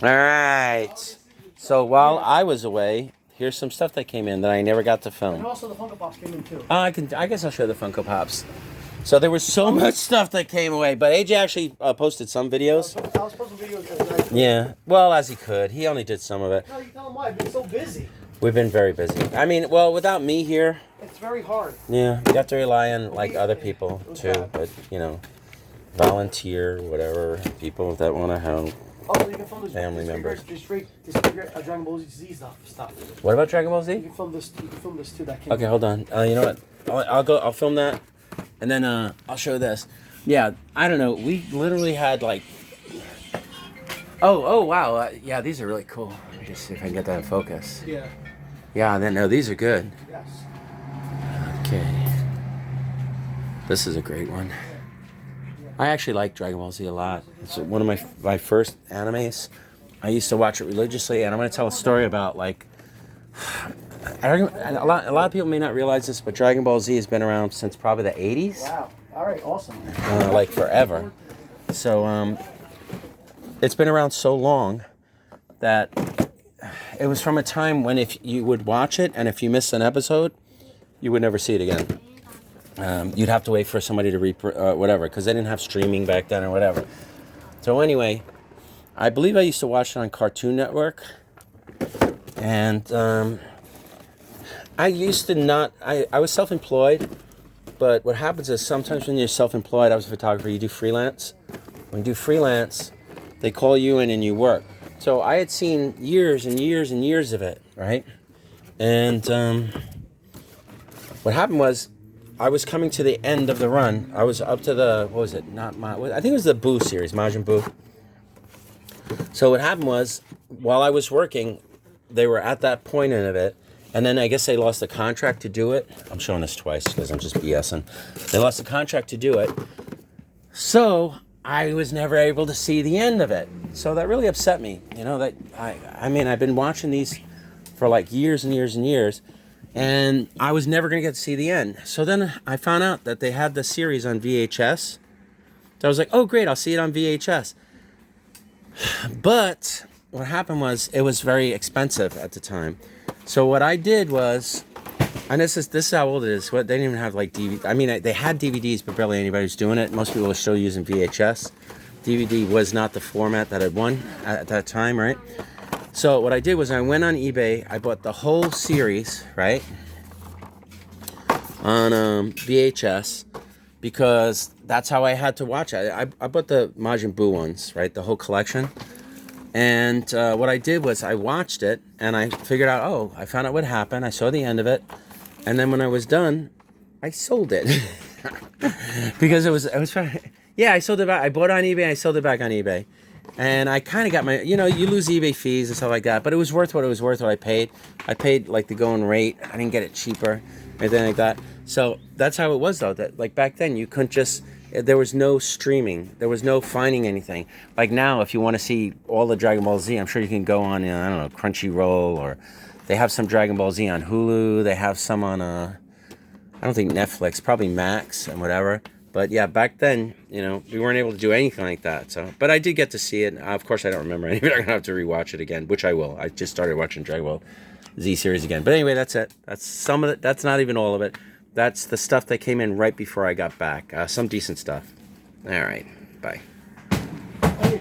All right. So while I was away, here's some stuff that came in that I never got to film. And also the Funko Pops came in too. I guess I'll show the Funko Pops. So there was so much stuff that came away, but AJ actually posted some videos. I was posting videos. Yeah, well, as he could. He only did some of it. No, you tell him why. I've been so busy. We've been very busy. I mean, well, without me here. It's very hard. Yeah, you have to rely on like other people too, but you know, volunteer, whatever, people that want to help. Also, you can film this family members. This Dragon Ball Z stuff. What about Dragon Ball Z? You can film this. You can film this too. That came Okay, hold on. You know what? I'll film that, and then I'll show this. Yeah, I don't know. We literally had like. Oh wow! Yeah, these are really cool. Let me just see if I can get that in focus. Yeah. Yeah, no, these are good. Yes. Okay. This is a great one. I actually like Dragon Ball Z a lot. It's one of my first animes. I used to watch it religiously, and I'm going to tell a story about like a lot of people may not realize this, but Dragon Ball Z has been around since probably the 80s. Wow. All right. Awesome. Like forever. So it's been around so long that it was from a time when if you would watch it and if you missed an episode, you would never see it again. You'd have to wait for somebody to whatever, because they didn't have streaming back then or whatever. So anyway, I believe I used to watch it on Cartoon Network, and I used to not. I was self-employed, but what happens is sometimes when you're self-employed, I was a photographer. You do freelance. When you do freelance, they call you in and you work. So I had seen years and years and years of it, right? And what happened was, I was coming to the end of the run. I was up to the, what was it? I think it was the Boo series, Majin Buu. So what happened was, while I was working, they were at that point in it, and then I guess they lost the contract to do it. I'm showing this twice because I'm just BSing. They lost the contract to do it. So I was never able to see the end of it. So that really upset me. You know, that I mean, I've been watching these for like years and years and years, and I was never going to get to see the end. So then I found out that they had the series on VHS. So I was like, oh, great, I'll see it on VHS. But what happened was it was very expensive at the time. So what I did was, and this is how old it is. They didn't even have like DVD. I mean, they had DVDs, but barely anybody was doing it. Most people were still using VHS. DVD was not the format that had won at that time, right? So what I did was I went on eBay, I bought the whole series, right, on VHS, because that's how I had to watch it. I bought the Majin Buu ones, right, the whole collection, and what I did was I watched it, and I figured out, oh, I found out what happened, I saw the end of it, and then when I was done, I sold it, because it was yeah, I sold it back, I bought it on eBay, I sold it back on eBay. And I kind of got my, you know, you lose eBay fees and stuff like that, but it was worth what it was worth what I paid. I paid like the going rate. I didn't get it cheaper, anything like that. So that's how it was though, that like back then you couldn't just, there was no streaming. There was no finding anything. Like now, if you want to see all the Dragon Ball Z, I'm sure you can go on, I don't know, Crunchyroll, or they have some Dragon Ball Z on Hulu. They have some on, I don't think Netflix, probably Max and whatever. But yeah, back then, you know, we weren't able to do anything like that. So, but I did get to see it. Of course, I don't remember any of it. I'm gonna have to rewatch it again, which I will. I just started watching Dragon Ball Z series again. But anyway, that's it. That's some of it. That's not even all of it. That's the stuff that came in right before I got back. Some decent stuff. All right, bye.